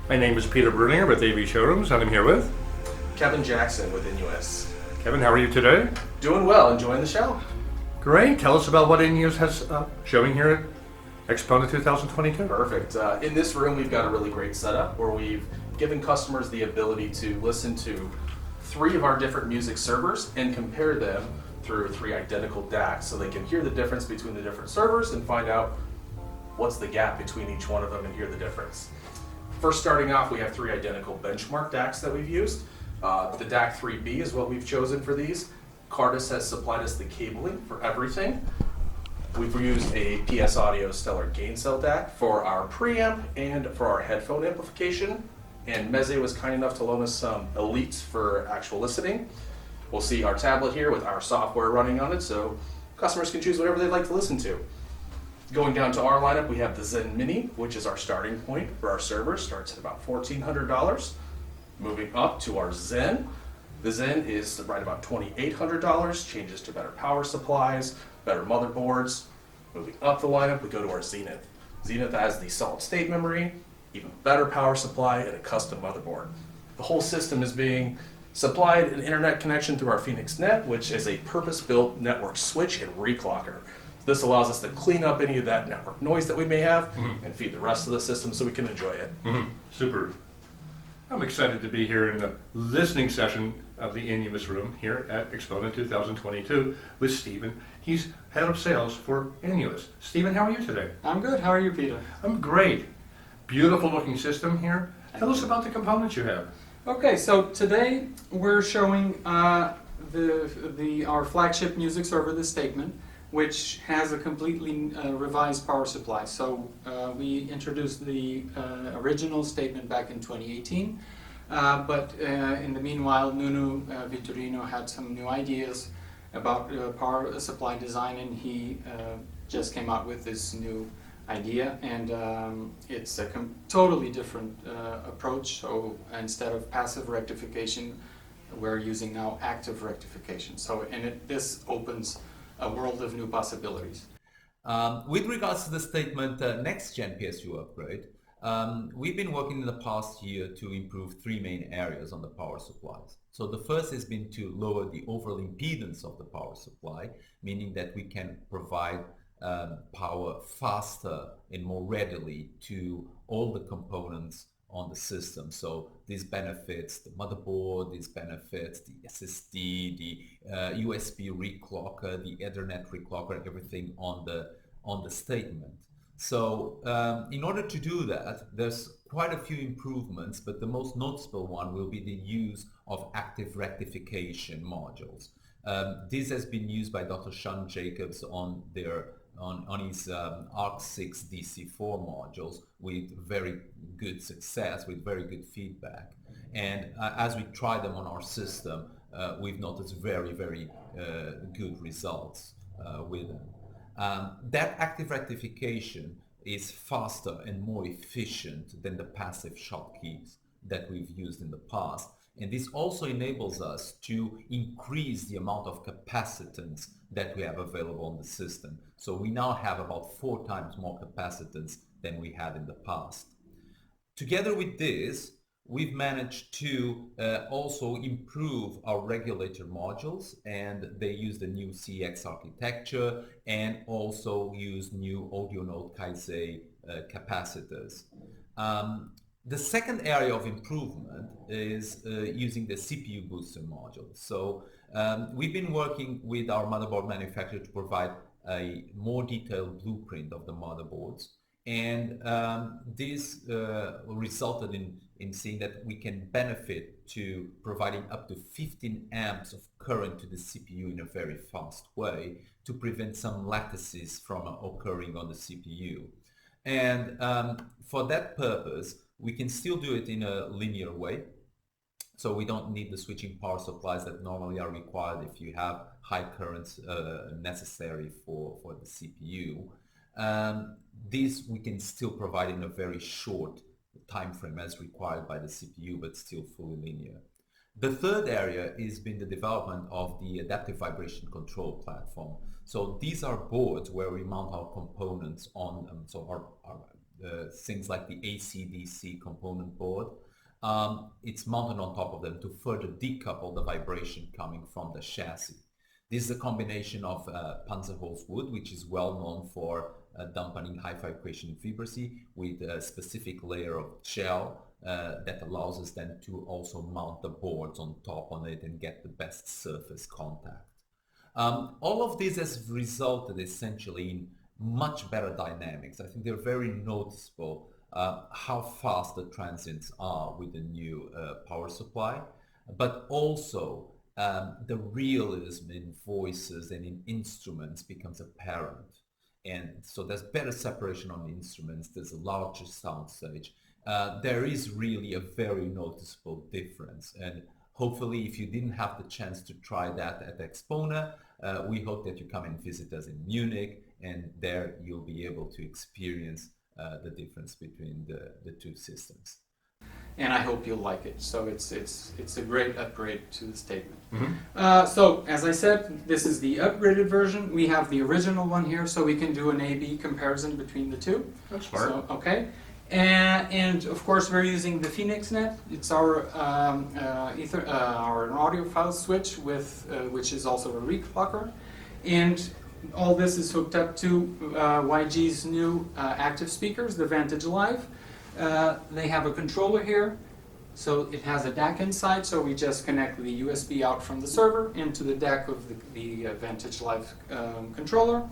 My name is Peter Bruninger with AVShowrooms, and I'm here with Kevin Jackson with Innuos. Kevin. How are you today? Doing well, enjoying the show. Great. Tell us about what Innuos has showing here at Axpona 2022. Perfect. In this room, we've got a really great setup where we've given customers the ability to listen to 3 of our different music servers and compare them through 3 identical DACs, so they can hear the difference between the different servers and find out what's the gap between each one of them and hear the difference. First, starting off, we have 3 identical benchmark DACs that we've used. The DAC 3B is what we've chosen for these. Cardis has supplied us the cabling for everything. We've used a PS Audio Stellar Gain Cell DAC for our preamp and for our headphone amplification. And Meze was kind enough to loan us some Elites for actual listening. We'll see our tablet here with our software running on it, so customers can choose whatever they'd like to listen to. Going down to our lineup, we have the Zen Mini, which is our starting point for our server. Starts at about $1,400. Moving up to our Zen. The Zen is right about $2,800. Changes to better power supplies, better motherboards. Moving up the lineup, we go to our Zenith. Zenith has the solid state memory, even better power supply, and a custom motherboard. The whole system is being supplied an internet connection through our Phoenix Net, which is a purpose-built network switch and reclocker. This allows us to clean up any of that network noise that we may have and feed the rest of the system so we can enjoy it. Super. I'm excited to be here in the listening session of the Innuos room here at Axpona 2022 with Stephen. He's head of sales for Innuos. Stephen, how are you today? I'm good. How are you, Peter? I'm great. Beautiful looking system here. Tell us about the components you have. Okay, so today we're showing our flagship music server, the Statement, which has a completely revised power supply. So we introduced the original Statement back in 2018, but in the meanwhile, Nuno Vitorino had some new ideas about power supply design, and he just came out with this new idea, and it's a totally different approach. So instead of passive rectification, we're using now active rectification. So this opens a world of new possibilities. With regards to the Statement next gen PSU upgrade, we've been working in the past year to improve 3 main areas on the power supplies. So the first has been to lower the overall impedance of the power supply, meaning that we can provide power faster and more readily to all the components on the system. So this benefits the motherboard, this benefits the SSD, the USB reclocker, the Ethernet reclocker, everything on the Statement. So in order to do that, there's quite a few improvements, but the most noticeable one will be the use of active rectification modules. This has been used by Dr. Sean Jacobs on his ARC6 DC4 modules with very good success, with very good feedback. And as we try them on our system, we've noticed very, very good results with them. That active rectification is faster and more efficient than the passive shotkeys that we've used in the past. And this also enables us to increase the amount of capacitance that we have available on the system. So we now have about 4 times more capacitance than we had in the past. Together with this, we've managed to also improve our regulator modules, and they use the new CX architecture and also use new audio node Kaisei capacitors. The second area of improvement is using the CPU booster module. So we've been working with our motherboard manufacturer to provide a more detailed blueprint of the motherboards, and this resulted in seeing that we can benefit to providing up to 15 amps of current to the CPU in a very fast way to prevent some latencies from occurring on the CPU. And for that purpose, we can still do it in a linear way. So we don't need the switching power supplies that normally are required if you have high currents necessary for the CPU. This we can still provide in a very short time frame as required by the CPU, but still fully linear. The third area has been the development of the adaptive vibration control platform. So these are boards where we mount our components on them. So our things like the AC/DC component board. It's mounted on top of them to further decouple the vibration coming from the chassis. This is a combination of Panzerholz wood, which is well known for dampening high vibration vibrancy, with a specific layer of gel that allows us then to also mount the boards on top on it and get the best surface contact. All of this has resulted essentially in much better dynamics. I think they're very noticeable how fast the transients are with the new power supply, but also the realism in voices and in instruments becomes apparent. And so there's better separation on the instruments, there's a larger sound stage. There is really a very noticeable difference. And hopefully, if you didn't have the chance to try that at Axpona, we hope that you come and visit us in Munich, and there you'll be able to experience the difference between the two systems. And I hope you'll like it. So it's a great upgrade to the statement. Mm-hmm. So as I said, this is the upgraded version. We have the original one here, so we can do an A/B comparison between the two. That's smart. So, okay. And of course we're using the Phoenix Net. It's our our audiophile switch with which is also a reclocker, and all this is hooked up to YG's new active speakers, the Vantage Live. They have a controller here, so it has a DAC inside. So we just connect the USB out from the server into the DAC of the Vantage Live controller.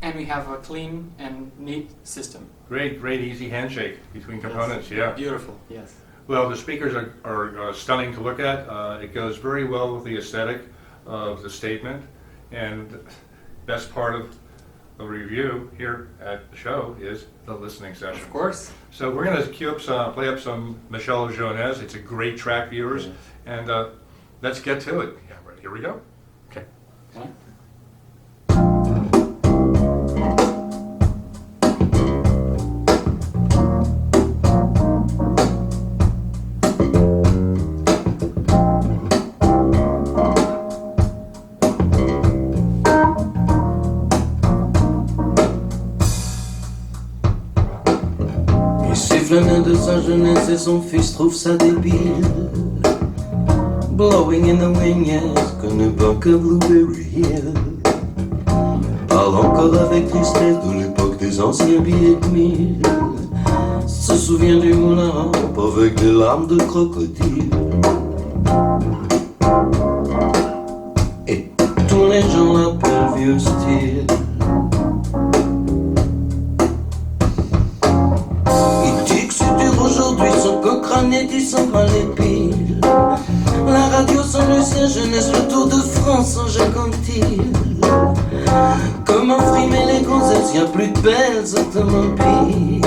And we have a clean and neat system. Great, easy handshake between components, yeah. Beautiful, yes. Well, the speakers are stunning to look at. It goes very well with the aesthetic of the statement. And best part of the review here at the show is the listening session. Of course. So we're going to play up some Michel Jones. It's a great track, viewers. And let's get to it. Yeah, right, here we go. Okay. Okay. Flânant de sa jeunesse et son fils trouve ça débile. Blowing in the wind, yes, connaît pas que Blueberry Hill. Parle encore avec tristesse de l'époque des anciens billets de 1000. Se souvient du moulin à rampe avec des larmes de crocodile. Et tous les gens l'appellent vieux style. Aujourd'hui son Cochrane il s'en bat les piles. La radio sans Lucien Jeunesse, le Tour de France sans Jacques Anquetil. Comment frimer les gonzesses, y'a plus de belles automobiles.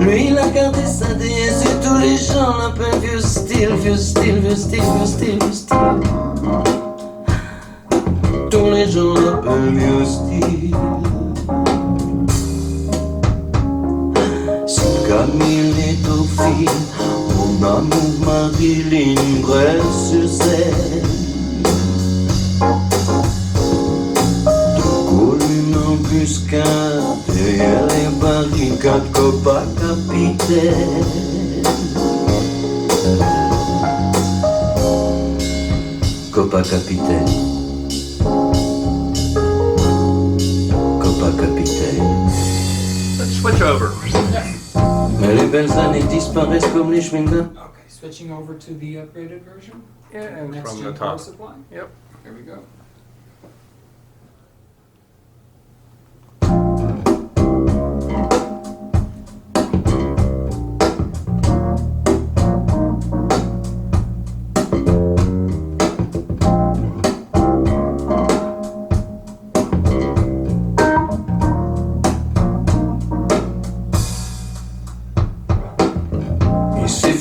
Lui il a gardé sa déesse et tous les gens l'appellent vieux style, vieux style, vieux style, vieux style, vieux style. Tous les gens l'appellent vieux style. Camille est au fil, mon amour Marilyn Bresse-sur-Seine. De Gaulle une embuscade, derrière les barricades, Copa Capitaine. Copa Capitaine. Copa Capitaine. Let's switch over. Mais les belles années disparaissent comme les chewing-gums. Okay, switching over to the upgraded version. Yeah, and Next from gen the power top. supply. Yep. Here we go.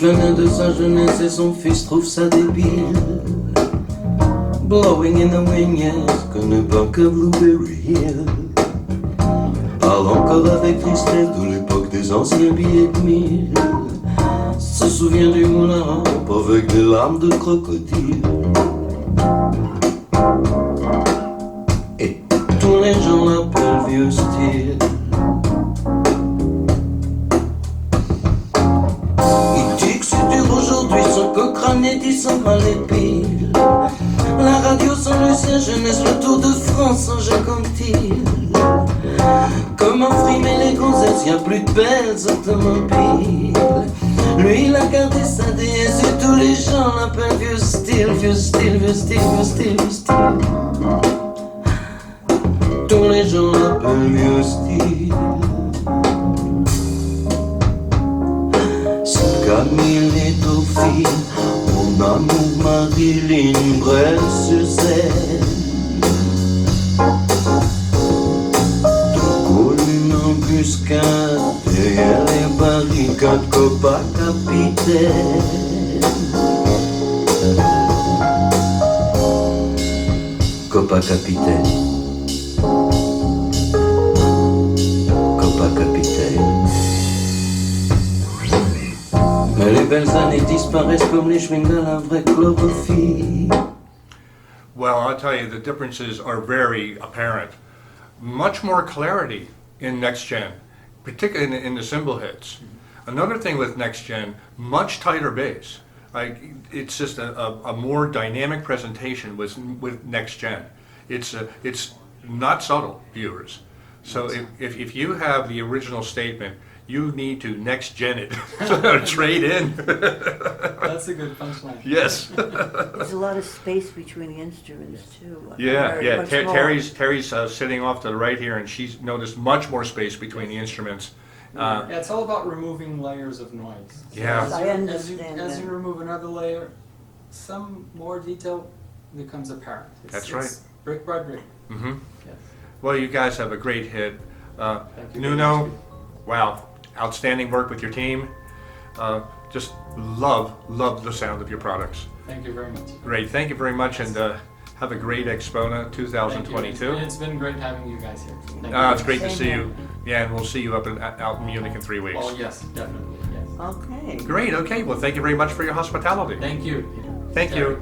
Flânant de sa jeunesse et son fils trouve ça débile. Blowing in the wind, yes, connaît pas que Blueberry Hill. Parle encore avec tristesse de l'époque des anciens billets de 1000. Se souvient du moulin à rampe avec des larmes de crocodile. Et tous les gens l'appellent vieux style. l'inédit sans pas les piles. La radio sans Lucien Jeunesse, le Tour de France sans Jacques Anquetil. Comment frimer les gonzesses, y a plus de belles automobiles. Lui il a gardé sa déesse et tous les gens l'appellent vieux style, vieux style, vieux style, vieux style, vieux style. Tous les gens l'appellent vieux style. C'est Camille et Dauphine, mon amour Marilyn Bresse-sur-Seine. Une embuscade derrière les barricades, Copa Capitaine. Copa Capitaine. Copa Capitaine. Mais les belles années disparaissent comme les chewing de la vraie chlorophylle. Well, I'll tell you, the differences are very apparent. Much more clarity in Next Gen, particularly in the cymbal hits. Another thing with Next Gen, much tighter bass. Like it's just a more dynamic presentation with Next Gen. It's not subtle, viewers. So if you have the original statement, you need to Next Gen it, trade in. That's a good punchline. Yes. There's a lot of space between the instruments too. Yeah. Much more. Terry's sitting off to the right here, and she's noticed much more space between the instruments. Yeah, it's all about removing layers of noise. So Yeah. as I you- understand As that. you remove another layer, some more detail becomes apparent. That's right. It's brick by brick. Hmm. Yes. Well, you guys have a great hit. Thank you. Nuno, wow, outstanding work with your team. Just love the sound of your products. Thank you very much. Great, thank you very much, and have a great Axpona Thank you. 2022. It's been great having you guys here. Thank It's you. great to Same see here. you. Yeah, and we'll see you out in Munich in 3 weeks. Oh yes, definitely. Yes. Okay. Great, okay, well, thank you very much for your hospitality. Thank you. Thank you.